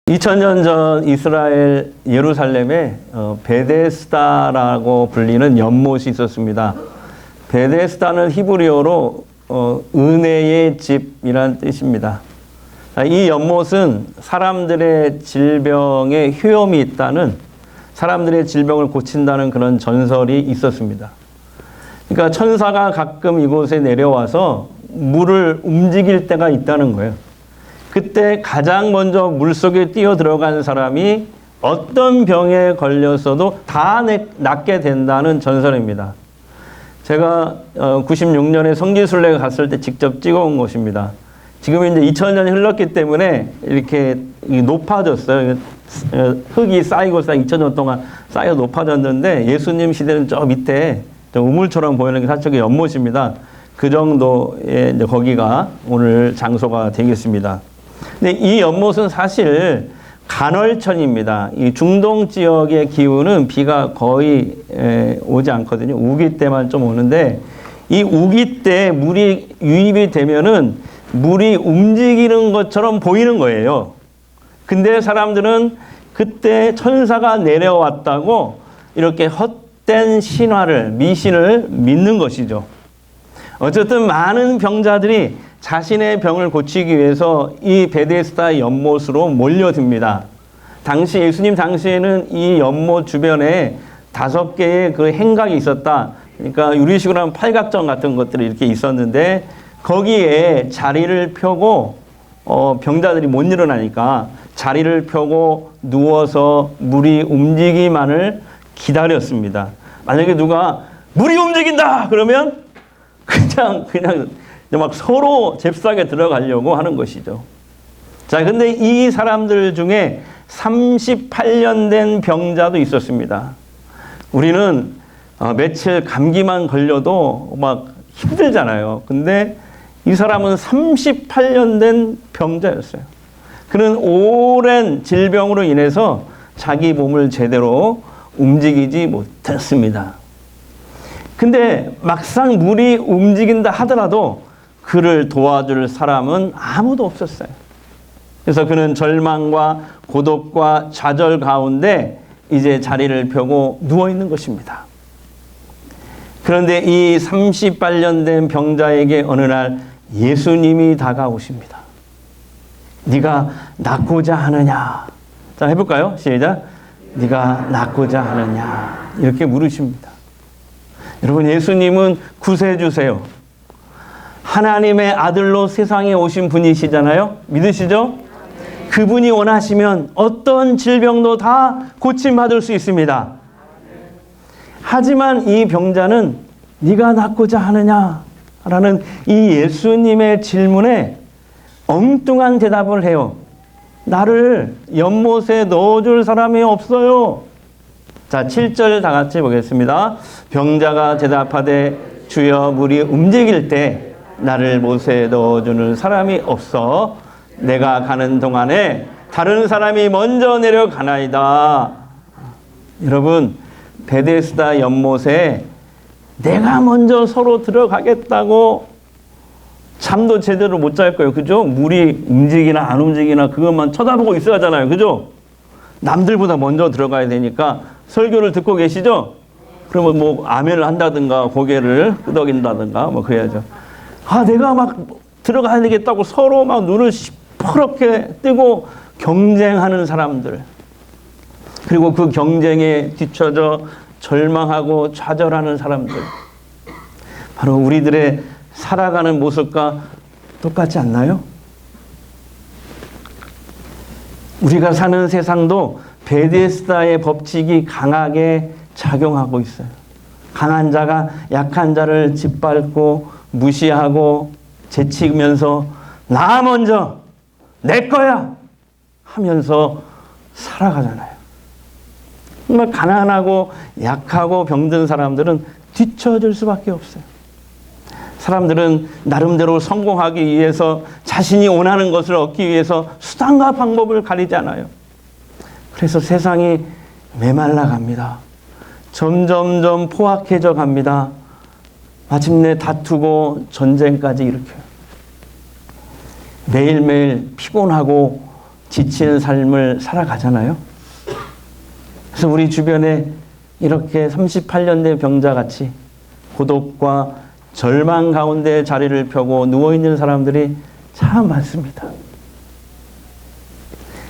2000년 전 이스라엘 예루살렘에 베데스다라고 불리는 연못이 있었습니다. 베데스다는 히브리어로 은혜의 집이란 뜻입니다. 이 연못은 사람들의 질병에 효험이 있다는, 사람들의 질병을 고친다는 그런 전설이 있었습니다. 그러니까 천사가 가끔 이곳에 내려와서 물을 움직일 때가 있다는 거예요. 그때 가장 먼저 물속에 뛰어 들어간 사람이 어떤 병에 걸렸어도 다 낫게 된다는 전설입니다. 제가 96년에 성지순례 갔을 때 직접 찍어온 곳입니다. 지금 이제 2000년이 흘렀기 때문에 이렇게 높아졌어요. 흙이 쌓이고 2000년 동안 쌓여 높아졌는데, 예수님 시대는 저 밑에 우물처럼 보이는 게 사실 연못입니다. 그 정도의 이제 거기가 오늘 장소가 되겠습니다. 근데 이 연못은 사실 간헐천입니다. 이 중동 지역의 기후는 비가 거의 오지 않거든요. 우기 때만 좀 오는데, 이 우기 때 물이 유입이 되면은 물이 움직이는 것처럼 보이는 거예요. 근데 사람들은 그때 천사가 내려왔다고 이렇게 헛된 신화를, 미신을 믿는 것이죠. 어쨌든 많은 병자들이 자신의 병을 고치기 위해서 이 베데스다 연못으로 몰려듭니다. 당시 예수님 당시에는 이 연못 주변에 5개의 그 행각이 있었다. 그러니까 유리식으로 하면 팔각정 같은 것들이 이렇게 있었는데, 거기에 자리를 펴고 병자들이 못 일어나니까 자리를 펴고 누워서 물이 움직이기만을 기다렸습니다. 만약에 누가 물이 움직인다 그러면 그냥 막 서로 잽싸게 들어가려고 하는 것이죠. 자, 근데 이 사람들 중에 38년 된 병자도 있었습니다. 우리는 며칠 감기만 걸려도 막 힘들잖아요. 근데 이 사람은 38년 된 병자였어요. 그는 오랜 질병으로 인해서 자기 몸을 제대로 움직이지 못했습니다. 근데 막상 물이 움직인다 하더라도 그를 도와줄 사람은 아무도 없었어요. 그래서 그는 절망과 고독과 좌절 가운데 이제 자리를 펴고 누워 있는 것입니다. 그런데 이 38년 된 병자에게 어느 날 예수님이 다가오십니다. 네가 낫고자 하느냐? 자, 해볼까요? 시작. 네가 낫고자 하느냐? 이렇게 물으십니다. 여러분, 예수님은 구세주세요. 하나님의 아들로 세상에 오신 분이시잖아요. 믿으시죠? 그분이 원하시면 어떤 질병도 다 고침받을 수 있습니다. 하지만 이 병자는 네가 낫고자 하느냐? 라는 이 예수님의 질문에 엉뚱한 대답을 해요. 나를 연못에 넣어줄 사람이 없어요. 자, 7절 다 같이 보겠습니다. 병자가 대답하되 주여, 물이 움직일 때 나를 못에 넣어주는 사람이 없어 내가 가는 동안에 다른 사람이 먼저 내려가나이다. 여러분, 베데스다 연못에 내가 먼저 서로 들어가겠다고 잠도 제대로 못 잘 거예요. 그죠? 물이 움직이나 안 움직이나 그것만 쳐다보고 있어야 하잖아요. 그죠? 남들보다 먼저 들어가야 되니까. 설교를 듣고 계시죠? 그러면 뭐 아멘을 한다든가 고개를 끄덕인다든가 뭐 그래야죠. 아, 내가 막 들어가야 되겠다고 서로 막 눈을 시퍼렇게 뜨고 경쟁하는 사람들, 그리고 그 경쟁에 뒤처져 절망하고 좌절하는 사람들, 바로 우리들의 살아가는 모습과 똑같지 않나요? 우리가 사는 세상도 베데스다의 법칙이 강하게 작용하고 있어요. 강한 자가 약한 자를 짓밟고 무시하고 제치면서 나 먼저 내 거야 하면서 살아가잖아요. 정말 가난하고 약하고 병든 사람들은 뒤처질 수밖에 없어요. 사람들은 나름대로 성공하기 위해서, 자신이 원하는 것을 얻기 위해서 수단과 방법을 가리지 않아요. 그래서 세상이 메말라 갑니다. 점점점 포악해져 갑니다. 마침내 다투고 전쟁까지 일으켜요. 매일매일 피곤하고 지친 삶을 살아가잖아요. 그래서 우리 주변에 이렇게 38년 된 병자같이 고독과 절망 가운데 자리를 펴고 누워있는 사람들이 참 많습니다.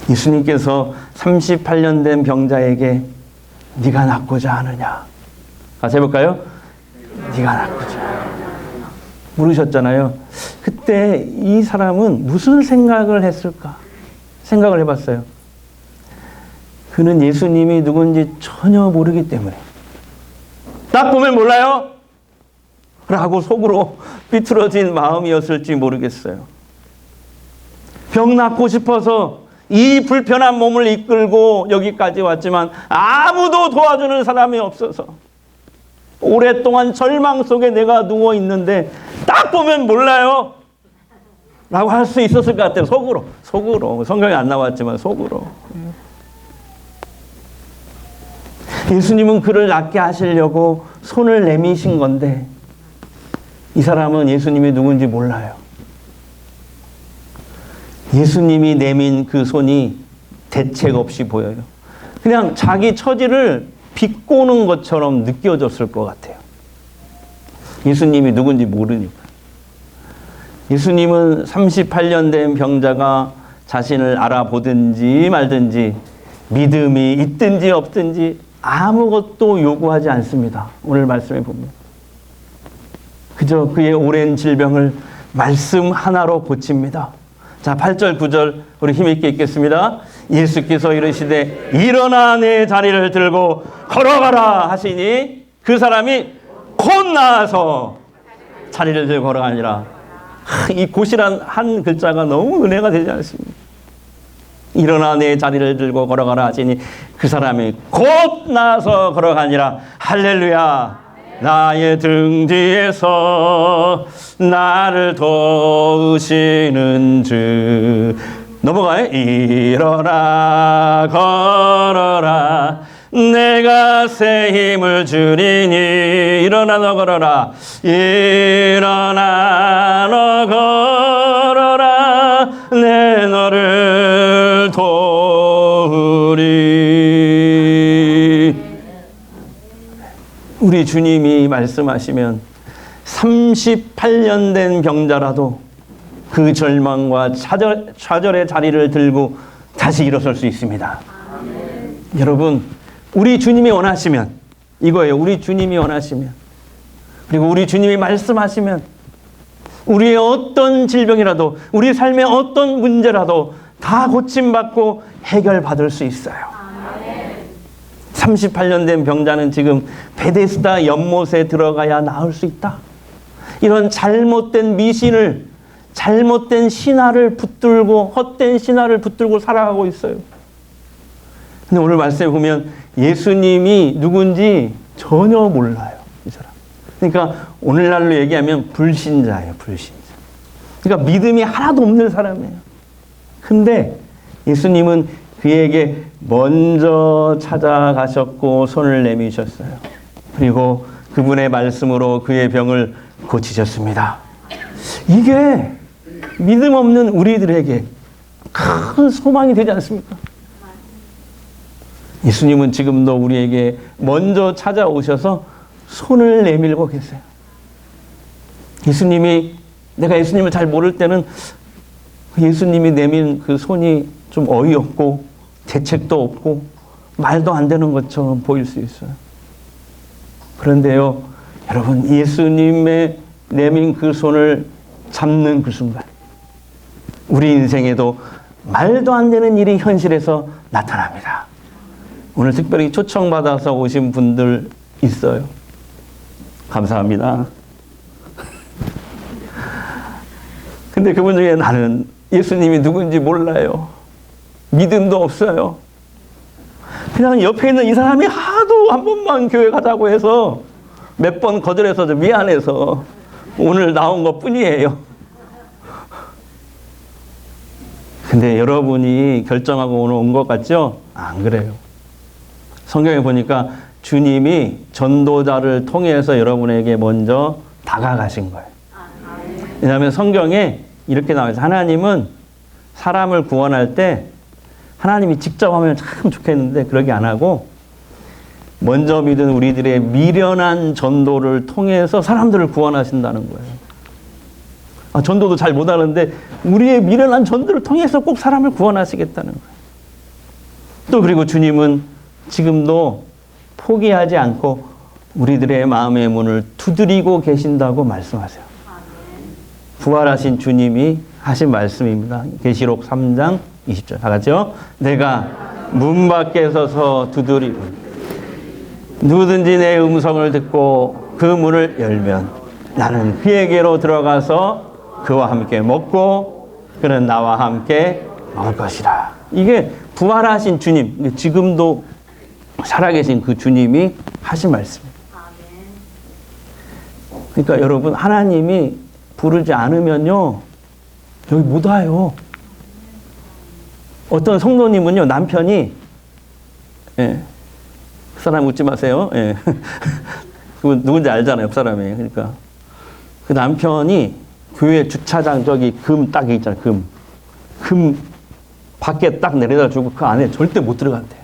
예수님께서 38년 된 병자에게 네가 낫고자 하느냐? 같이 해볼까요? 네가 낫고자 하느냐? 물으셨잖아요. 그때 이 사람은 무슨 생각을 했을까? 생각을 해봤어요. 그는 예수님이 누군지 전혀 모르기 때문에 딱 보면 몰라요? 라고 속으로 삐뚤어진 마음이었을지 모르겠어요. 병 낫고 싶어서 이 불편한 몸을 이끌고 여기까지 왔지만 아무도 도와주는 사람이 없어서 오랫동안 절망 속에 내가 누워 있는데 딱 보면 몰라요? 라고 할 수 있었을 것 같아요. 속으로. 성경에 안 나왔지만 속으로. 예수님은 그를 낫게 하시려고 손을 내미신 건데 이 사람은 예수님이 누군지 몰라요. 예수님이 내민 그 손이 대책 없이 보여요. 그냥 자기 처지를 비꼬는 것처럼 느껴졌을 것 같아요. 예수님이 누군지 모르니까. 예수님은 38년 된 병자가 자신을 알아보든지 말든지 믿음이 있든지 없든지 아무것도 요구하지 않습니다. 오늘 말씀에 보면. 그저 그의 오랜 질병을 말씀 하나로 고칩니다. 자, 8절, 9절 우리 힘있게 읽겠습니다. 예수께서 이르시되 일어나 내 자리를 들고 걸어가라 하시니 그 사람이 곧 나아서 자리를 들고 걸어가니라. 이 곧이란 한 글자가 너무 은혜가 되지 않습니까? 일어나 내 자리를 들고 걸어가라 하시니 그 사람이 곧 나아서 걸어가니라. 할렐루야. 나의 등 뒤에서 나를 도우시는 주. 넘어가요. 일어나 걸어라. 내가 새 힘을 주리니. 일어나 너 걸어라. 일어나 너 걸어라. 내 너를 도우리. 우리 주님이 말씀하시면 38년 된 병자라도 그 절망과 좌절의 자리를 들고 다시 일어설 수 있습니다. 여러분, 우리 주님이 원하시면 이거예요. 우리 주님이 원하시면, 그리고 우리 주님이 말씀하시면 우리의 어떤 질병이라도 우리 삶의 어떤 문제라도 다 고침받고 해결받을 수 있어요. 38년 된 병자는 지금 베데스다 연못에 들어가야 나을 수 있다. 이런 잘못된 미신을, 잘못된 신화를 붙들고, 헛된 신화를 붙들고 살아가고 있어요. 근데 오늘 말씀에 보면 예수님이 누군지 전혀 몰라요, 이 사람. 그러니까 오늘날로 얘기하면 불신자예요, 불신자. 그러니까 믿음이 하나도 없는 사람이에요. 근데 예수님은 그에게 먼저 찾아가셨고 손을 내미셨어요. 그리고 그분의 말씀으로 그의 병을 고치셨습니다. 이게 믿음 없는 우리들에게 큰 소망이 되지 않습니까? 예수님은 지금도 우리에게 먼저 찾아오셔서 손을 내밀고 계세요. 내가 예수님을 잘 모를 때는 예수님이 내민 그 손이 좀 어이없고 대책도 없고 말도 안 되는 것처럼 보일 수 있어요. 그런데요, 여러분, 예수님의 내민 그 손을 잡는 그 순간 우리 인생에도 말도 안 되는 일이 현실에서 나타납니다. 오늘 특별히 초청받아서 오신 분들 있어요. 감사합니다. 근데 그분 중에 나는 예수님이 누군지 몰라요. 믿음도 없어요. 그냥 옆에 있는 이 사람이 하도 한 번만 교회 가자고 해서 몇 번 거절해서 미안해서 오늘 나온 것 뿐이에요. 근데 여러분이 결정하고 오늘 온 것 같죠? 안 그래요. 성경에 보니까 주님이 전도자를 통해서 여러분에게 먼저 다가가신 거예요. 왜냐하면 성경에 이렇게 나와 있어요. 하나님은 사람을 구원할 때 하나님이 직접 하면 참 좋겠는데 그러게 안 하고 먼저 믿은 우리들의 미련한 전도를 통해서 사람들을 구원하신다는 거예요. 전도도 잘 못하는데 우리의 미련한 전도를 통해서 꼭 사람을 구원하시겠다는 거예요. 또 그리고 주님은 지금도 포기하지 않고 우리들의 마음의 문을 두드리고 계신다고 말씀하세요. 부활하신 주님이 하신 말씀입니다. 계시록 3장 20절 다 같이요. 내가 문 밖에 서서 두드리고 누구든지 내 음성을 듣고 그 문을 열면 나는 그에게로 들어가서 그와 함께 먹고 그는 나와 함께 먹을 것이라. 이게 부활하신 주님, 지금도 살아계신 그 주님이 하신 말씀입니다. 그러니까 여러분, 하나님이 부르지 않으면요 여기 못 와요. 어떤 성도님은요 남편이 그 사람 웃지 마세요. 그 누군지 알잖아요, 그 사람이. 그러니까 그 남편이 교회 주차장 저기 금 딱 있잖아요. 금 밖에 딱 내려다 주고 그 안에 절대 못 들어간대.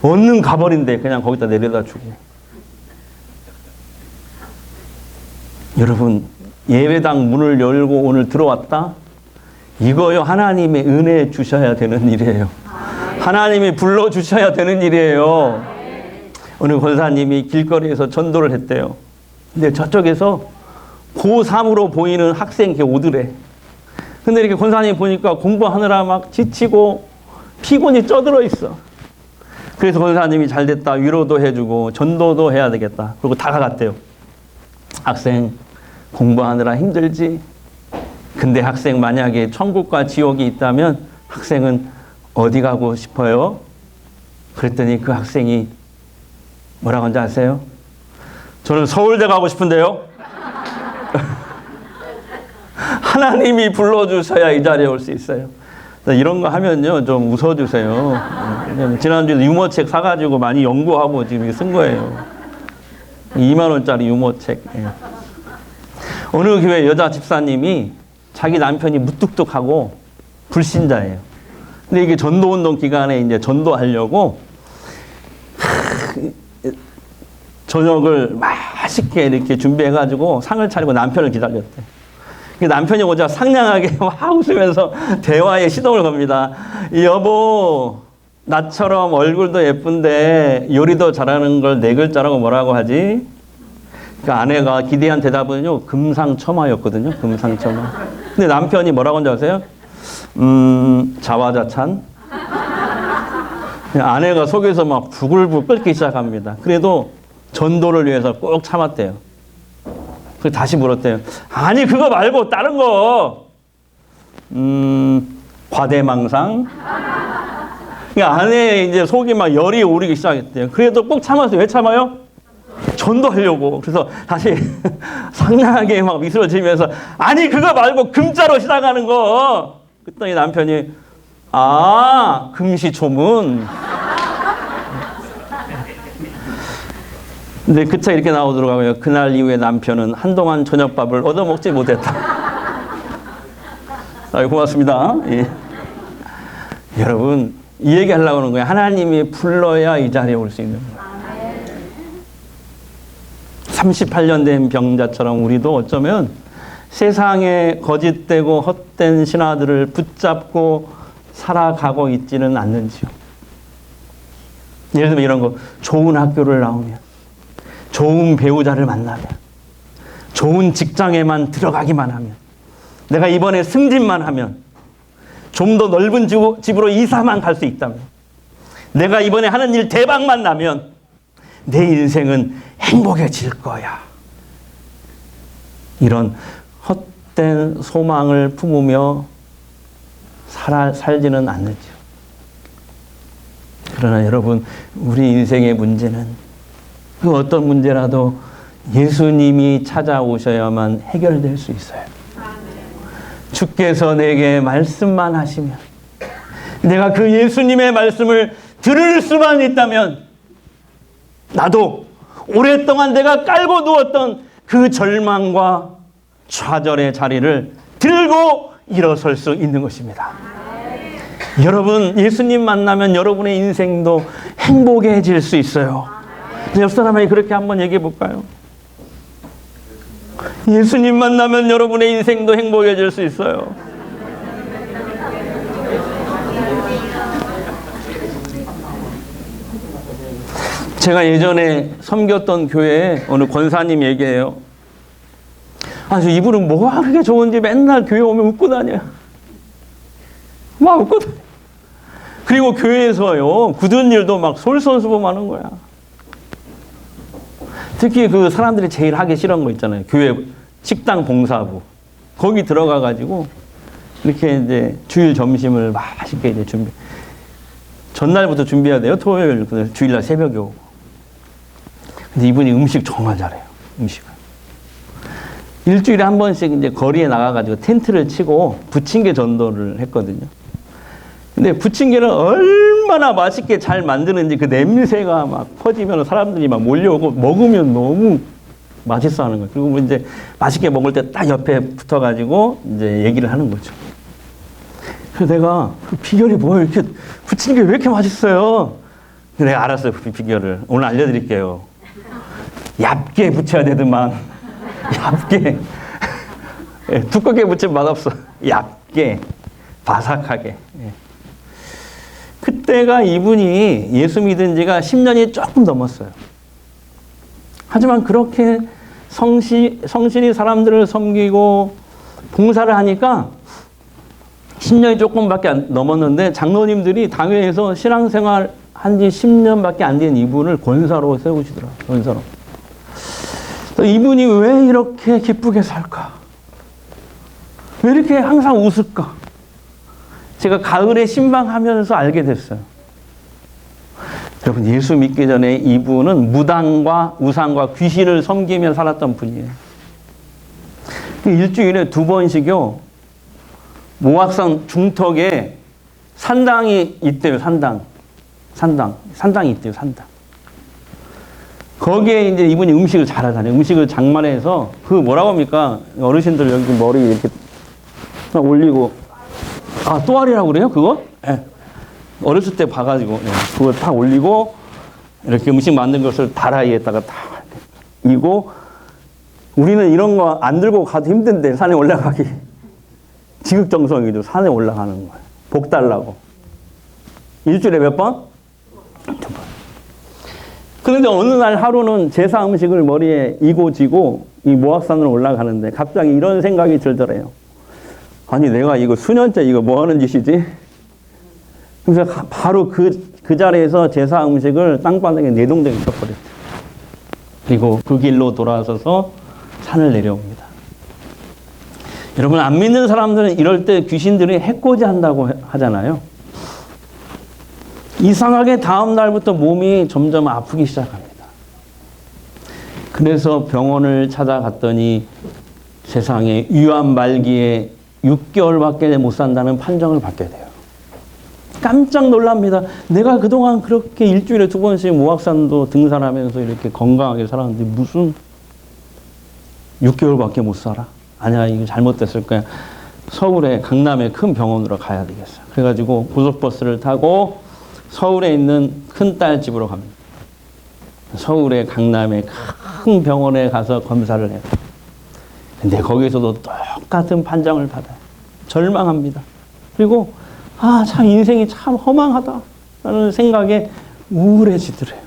얼른 가버린대. 그냥 거기다 내려다 주고. 여러분, 예배당 문을 열고 오늘 들어왔다? 이거요 하나님의 은혜 주셔야 되는 일이에요. 하나님이 불러주셔야 되는 일이에요. 어느 권사님이 길거리에서 전도를 했대요. 근데 저쪽에서 고3으로 보이는 학생이 이렇게 오더래. 근데 이렇게 권사님 보니까 공부하느라 막 지치고 피곤이 쪄들어 있어. 그래서 권사님이 잘 됐다 위로도 해주고 전도도 해야 되겠다. 그리고 다가갔대요. 학생 공부하느라 힘들지? 근데 학생 만약에 천국과 지옥이 있다면 학생은 어디 가고 싶어요? 그랬더니 그 학생이 뭐라고 하는지 아세요? 저는 서울대 가고 싶은데요. 하나님이 불러주셔야 이 자리에 올 수 있어요. 이런 거 하면요 좀 웃어주세요. 지난주에 유머책 사가지고 많이 연구하고 지금 쓴 거예요. 2만 원짜리 유머책. 어느 교회 여자 집사님이 자기 남편이 무뚝뚝하고 불신자예요. 근데 이게 전도운동 기간에 이제 전도하려고 저녁을 맛있게 이렇게 준비해가지고 상을 차리고 남편을 기다렸대. 남편이 오자 상냥하게 막 웃으면서 대화에 시동을 겁니다. 여보, 나처럼 얼굴도 예쁜데 요리도 잘하는 걸 네 글자라고 뭐라고 하지? 그 아내가 기대한 대답은요, 금상첨화였거든요. 금상첨화. 근데 남편이 뭐라고 한지 아세요? 자화자찬. 아내가 속에서 막 부글부글 끓기 시작합니다. 그래도 전도를 위해서 꼭 참았대요. 그래서 다시 물었대요. 아니 그거 말고 다른 거. 과대망상. 그러니까 아내의 이제 속이 막 열이 오르기 시작했대요. 그래도 꼭 참았어요. 왜 참아요? 전도하려고. 그래서 다시 상냥하게 막 미소를 지으면서 아니 그거 말고 금자로 시작하는 거. 그랬더니 남편이 금시초문. 근데 그 차 이렇게 나오더라고요. 그날 이후에 남편은 한동안 저녁밥을 얻어먹지 못했다. 고맙습니다. 예. 여러분, 이 얘기 하려고 하는 거예요. 하나님이 불러야 이 자리에 올 수 있는 거예요. 38년 된 병자처럼 우리도 어쩌면 세상에 거짓되고 헛된 신화들을 붙잡고 살아가고 있지는 않는지요. 예를 들면 이런 거, 좋은 학교를 나오면, 좋은 배우자를 만나면, 좋은 직장에만 들어가기만 하면, 내가 이번에 승진만 하면, 좀 더 넓은 집으로 이사만 갈 수 있다면, 내가 이번에 하는 일 대박만 나면 내 인생은 행복해질 거야. 이런 헛된 소망을 품으며 살지는 않는지요. 그러나 여러분, 우리 인생의 문제는 그 어떤 문제라도 예수님이 찾아오셔야만 해결될 수 있어요. 주께서 내게 말씀만 하시면, 내가 그 예수님의 말씀을 들을 수만 있다면 나도 오랫동안 내가 깔고 누웠던 그 절망과 좌절의 자리를 들고 일어설 수 있는 것입니다. 여러분, 예수님 만나면 여러분의 인생도 행복해질 수 있어요. 옆 사람에게 그렇게 한번 얘기해 볼까요? 예수님 만나면 여러분의 인생도 행복해질 수 있어요. 제가 예전에 섬겼던 교회에 어느 권사님 얘기해요. 아주 이분은 뭐가 그렇게 좋은지 맨날 교회 오면 웃고 다녀요. 막 웃고 다녀요. 그리고 교회에서요, 굳은 일도 막 솔선수범하는 거야. 특히 그 사람들이 제일 하기 싫은 거 있잖아요. 교회 식당 봉사부. 거기 들어가가지고 이렇게 이제 주일 점심을 맛있게 이제 전날부터 준비해야 돼요. 토요일, 주일날 새벽에 오고. 근데 이분이 음식 정말 잘해요. 음식을. 일주일에 한 번씩 이제 거리에 나가가지고 텐트를 치고 부침개 전도를 했거든요. 근데 부침개를 얼마나 맛있게 잘 만드는지 그 냄새가 막 퍼지면 사람들이 막 몰려오고 먹으면 너무 맛있어 하는 거예요. 그리고 이제 맛있게 먹을 때 딱 옆에 붙어가지고 이제 얘기를 하는 거죠. 그래서 내가 그 비결이 뭐예요? 이렇게 부침개 왜 이렇게 맛있어요? 내가 알았어요. 그 비결을. 오늘 알려드릴게요. 얇게 부쳐야 되더만. 얇게. 두껍게 부치면 맛없어. 얇게. 바삭하게. 예. 그때가 이분이 예수 믿은 지가 10년이 조금 넘었어요. 하지만 그렇게 성실히 사람들을 섬기고 봉사를 하니까 10년이 조금밖에 안 넘었는데 장로님들이 당회에서 신앙생활 한 지 10년밖에 안 된 이분을 권사로 세우시더라고요. 권사로. 이분이 왜 이렇게 기쁘게 살까? 왜 이렇게 항상 웃을까? 제가 가을에 신방하면서 알게 됐어요. 여러분, 예수 믿기 전에 이분은 무당과 우상과 귀신을 섬기며 살았던 분이에요. 일주일에 2번씩요, 모악산 중턱에 산당이 있대요. 산당이 있대요. 산당. 거기에 이제 이분이 음식을 잘하잖아요. 음식을 장만해서 그 뭐라고 합니까? 어르신들 여기 머리 이렇게 올리고, 또아리라고 그래요? 그거? 네. 어렸을 때 봐가지고, 네. 그걸 딱 올리고, 이렇게 음식 만든 것을 다라이에다가 다 이고, 우리는 이런 거 안 들고 가도 힘든데, 산에 올라가기. 지극정성이죠. 산에 올라가는 거예요. 복 달라고. 일주일에 몇 번? 2번. 그런데 어느 날 하루는 제사 음식을 머리에 이고 지고, 이 모악산으로 올라가는데, 갑자기 이런 생각이 들더래요. 아니, 내가 이거 수년째 이거 뭐 하는 짓이지? 그래서 바로 그 자리에서 제사 음식을 땅바닥에 내동댕이 쳐버렸어요. 그리고 그 길로 돌아서서 산을 내려옵니다. 여러분, 안 믿는 사람들은 이럴 때 귀신들이 해코지 한다고 하잖아요. 이상하게 다음 날부터 몸이 점점 아프기 시작합니다. 그래서 병원을 찾아갔더니 세상에 위암 말기에 6개월밖에 못 산다는 판정을 받게 돼요. 깜짝 놀랍니다. 내가 그동안 그렇게 일주일에 2번씩 모악산도 등산하면서 이렇게 건강하게 살았는데 무슨 6개월밖에 못 살아? 아니야, 이거 잘못됐을 거야. 서울에 강남에 큰 병원으로 가야 되겠어. 그래가지고 고속버스를 타고 서울에 있는 큰딸 집으로 갑니다. 서울의 강남의 큰 병원에 가서 검사를 해요. 근데 거기서도 똑같은 판정을 받아요. 절망합니다. 그리고 참 인생이 참 허망하다라는 생각에 우울해지더래요.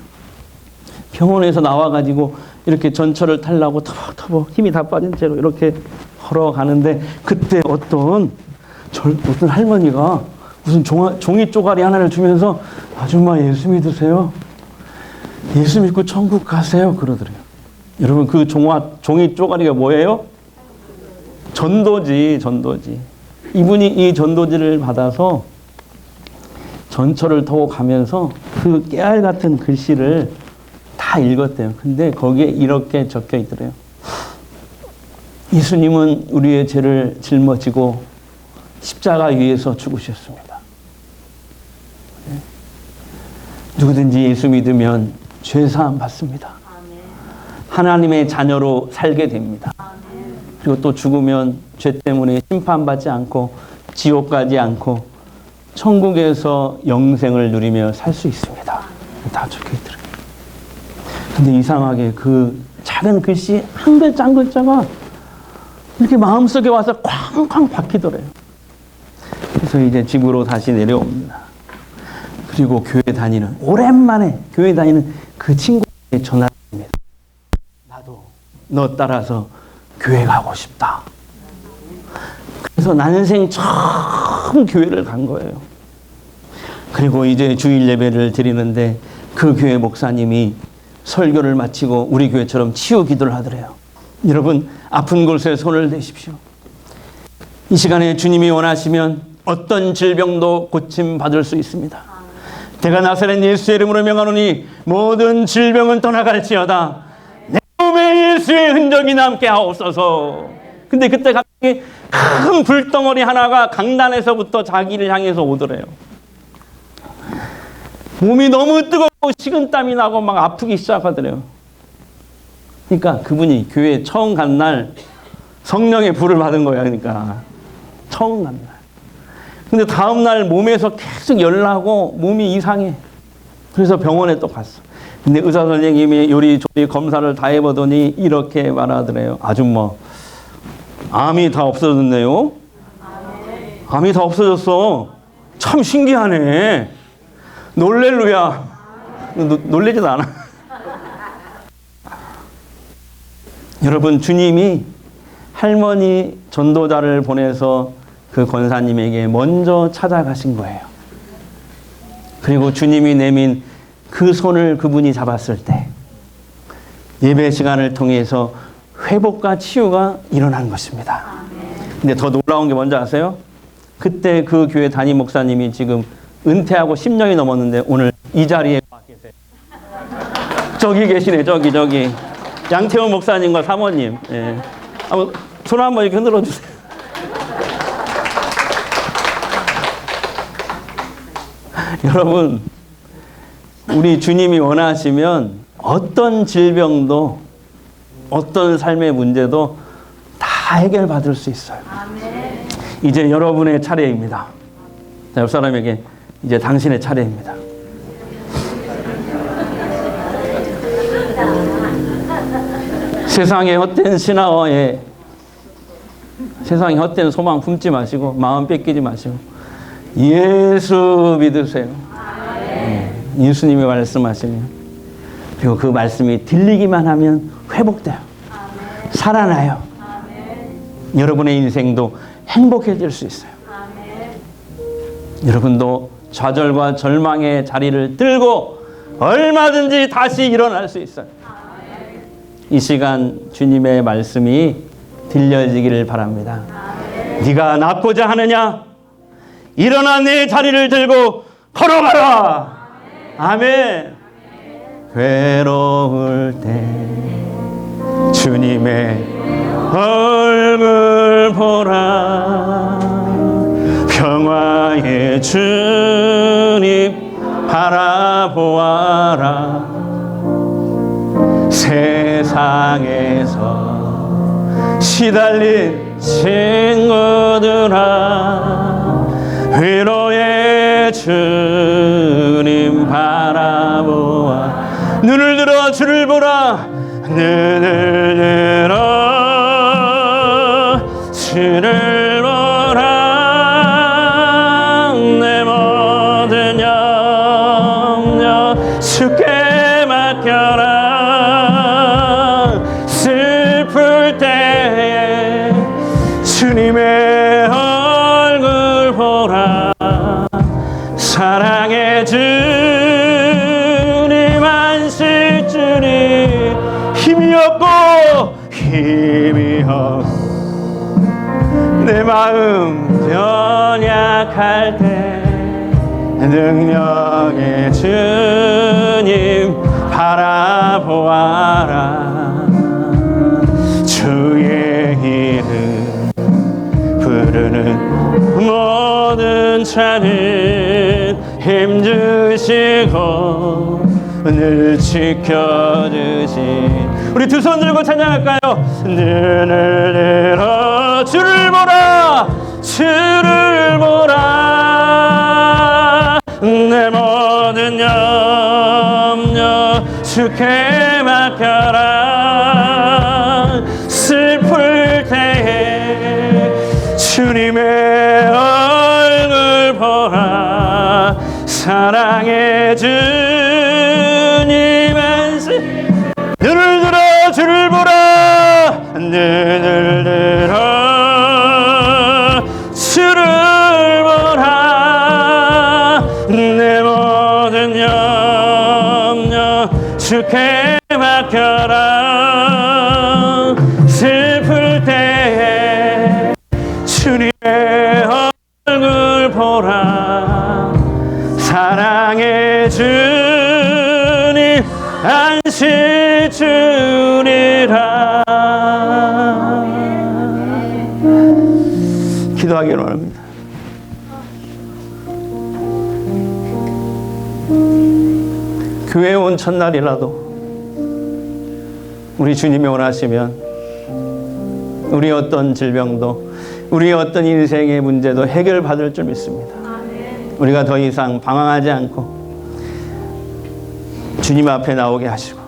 병원에서 나와가지고 이렇게 전철을 타려고 터벅터벅 힘이 다 빠진 채로 이렇게 걸어가는데 그때 어떤 할머니가 무슨 종이 쪼가리 하나를 주면서 아줌마 예수 믿으세요? 예수 믿고 천국 가세요? 그러더래요. 여러분, 그 종이 쪼가리가 뭐예요? 전도지. 이분이 이 전도지를 받아서 전철을 타고 가면서 그 깨알 같은 글씨를 다 읽었대요. 근데 거기에 이렇게 적혀 있더래요. 예수님은 우리의 죄를 짊어지고 십자가 위에서 죽으셨습니다. 누구든지 예수 믿으면 죄사함 받습니다. 하나님의 자녀로 살게 됩니다. 그리고 또 죽으면 죄 때문에 심판받지 않고 지옥 가지 않고 천국에서 영생을 누리며 살 수 있습니다. 다 적혀있더래요. 근데 이상하게 그 작은 글씨 한 글자 한 글자가 이렇게 마음속에 와서 쾅쾅 박히더래요. 그래서 이제 집으로 다시 내려옵니다. 그리고 교회 다니는, 오랜만에 교회 다니는 그 친구에게 전화를 합니다. 나도 너 따라서 교회 가고 싶다. 그래서 난생 처음 교회를 간 거예요. 그리고 이제 주일 예배를 드리는데 그 교회 목사님이 설교를 마치고 우리 교회처럼 치유 기도를 하더래요. 여러분, 아픈 곳에 손을 대십시오. 이 시간에 주님이 원하시면 어떤 질병도 고침받을 수 있습니다. 내가 나사렛 예수의 이름으로 명하노니 모든 질병은 떠나갈지어다. 내 몸에 예수의 흔적이 남게 하옵소서. 근데 그때 갑자기 큰 불덩어리 하나가 강단에서부터 자기를 향해서 오더래요. 몸이 너무 뜨겁고 식은땀이 나고 막 아프기 시작하더래요. 그러니까 그분이 교회에 처음 간 날 성령의 불을 받은 거야. 그러니까 처음 간 날. 근데 다음 날 몸에서 계속 열나고 몸이 이상해. 그래서 병원에 또 갔어. 근데 의사 선생님이 요리조리 검사를 다 해보더니 이렇게 말하더래요. 아줌마, 암이 다 없어졌네요. 암이 다 없어졌어. 참 신기하네. 놀렐루야. 놀래지도 않아. 여러분, 주님이 할머니 전도자를 보내서 그 권사님에게 먼저 찾아가신 거예요. 그리고 주님이 내민 그 손을 그분이 잡았을 때 예배 시간을 통해서 회복과 치유가 일어난 것입니다. 근데 더 놀라운 게 뭔지 아세요? 그때 그 교회 담임 목사님이 지금 은퇴하고 10년이 넘었는데 오늘 이 자리에 와 계세요. 저기 계시네. 저기 양태원 목사님과 사모님. 예. 손 한번 이렇게 흔들어 주세요. 여러분, 우리 주님이 원하시면 어떤 질병도 어떤 삶의 문제도 다 해결받을 수 있어요. 아멘. 이제 여러분의 차례입니다. 자, 옆 사람에게 이제 당신의 차례입니다. 세상의 헛된 신화에 세상의 헛된 소망 품지 마시고 마음 뺏기지 마시고 예수 믿으세요. 예수님이 말씀하시면 그리고 그 말씀이 들리기만 하면 회복돼요. 살아나요. 여러분의 인생도 행복해질 수 있어요. 여러분도 좌절과 절망의 자리를 들고 얼마든지 다시 일어날 수 있어요. 이 시간 주님의 말씀이 들려지기를 바랍니다. 네가 낫고자 하느냐? 일어나 내 자리를 들고 걸어가라. 아멘. 괴로울 때 주님의 얼굴 보라. 평화의 주님 바라보아라. 세상에서 시달린 친구들아, 위로의 주님 바라보아. 눈을 들어 주를 보라. 눈을 들어 주를 보라. 내 모든 염려 주께 맡겨라. 슬플 때에 주님의 얼굴 보라. 사랑의 주님 안식 주님 힘이 없고 내 마음 연약할 때 능력의 주님 바라보아라. 주의 이름 부르는 모든 자는 힘주시고 늘 지켜주신 우리 두 손 들고 찬양할까요? 눈을 들어 주를 보라. 주를 보라. 내 모든 염려 주께 맡겨라. 슬플 때에 주님의 얼굴 보라. 사랑의 주님 안식 주님 바라보아라. 주의 이름 부르는 모든 자는 힘주시고 늘 지켜주신 우리 두 손 들고 찬양할까요? 눈을 들어 주를 보라. 주를 보라. 주께 맡겨라. 슬플 때에 주님의 얼굴 보라. 사랑의 주님의 눈을 들어 주를 보라. 눈을 들어 주를 보라. 내 모든 염려 주께 맡겨라. 슬플 때에 주님의 얼굴 보라. 사랑의 주님 안식 주리라. 기도하기를 원합니다. 교회에 온 첫날이라도 우리 주님이 원하시면 우리 어떤 질병도 우리 어떤 인생의 문제도 해결받을 줄 믿습니다. 우리가 더 이상 방황하지 않고 주님 앞에 나오게 하시고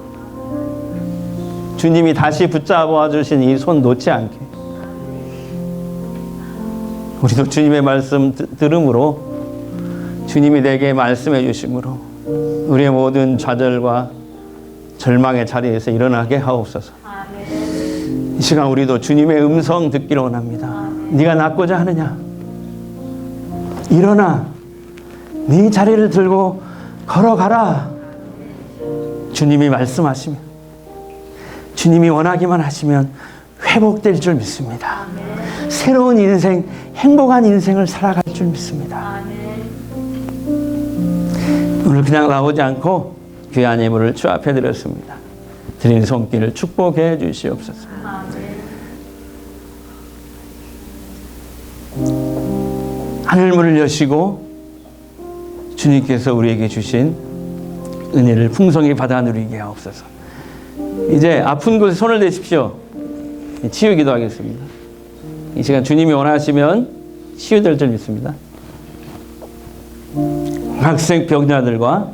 주님이 다시 붙잡아 주신 이 손 놓지 않게 우리도 주님의 말씀 들음으로 주님이 내게 말씀해 주심으로 우리의 모든 좌절과 절망의 자리에서 일어나게 하옵소서. 이 시간 우리도 주님의 음성 듣기를 원합니다. 네가 낫고자 하느냐? 일어나 네 자리를 들고 걸어가라. 주님이 말씀하시면 주님이 원하기만 하시면 회복될 줄 믿습니다. 새로운 인생, 행복한 인생을 살아갈 줄 믿습니다. 오늘 그냥 나오지 않고 귀한 예물을 주 앞에 드렸습니다. 드린 손길을 축복해 주시옵소서. 하늘문을 여시고 주님께서 우리에게 주신 은혜를 풍성히 받아 누리게 하옵소서. 이제 아픈 곳에 손을 대십시오. 치유 기도하겠습니다. 이 시간 주님이 원하시면 치유될 줄 믿습니다. 각색 병자들과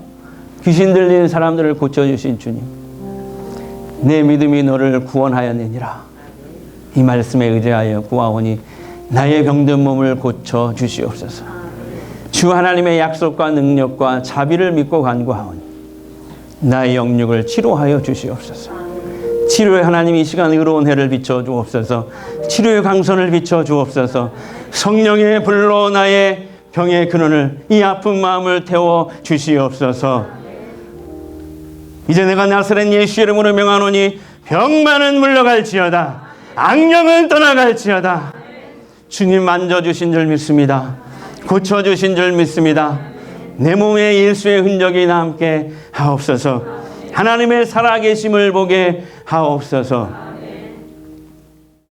귀신 들린 사람들을 고쳐주신 주님, 내 믿음이 너를 구원하였느니라. 이 말씀에 의지하여 구하오니 나의 병든 몸을 고쳐 주시옵소서. 주 하나님의 약속과 능력과 자비를 믿고 간구하오니 나의 영육을 치료하여 주시옵소서. 치료의 하나님 이 시간 의로운 해를 비춰 주옵소서. 치료의 강선을 비춰 주옵소서. 성령의 불로 나의 병의 근원을, 이 아픈 마음을 태워 주시옵소서. 이제 내가 나사렛 예수 이름으로 명하노니 병만은 물러갈지어다. 악령은 떠나갈지어다. 주님 만져주신 줄 믿습니다. 고쳐주신 줄 믿습니다. 내 몸에 예수의 흔적이 남게 하옵소서. 하나님의 살아계심을 보게 하옵소서.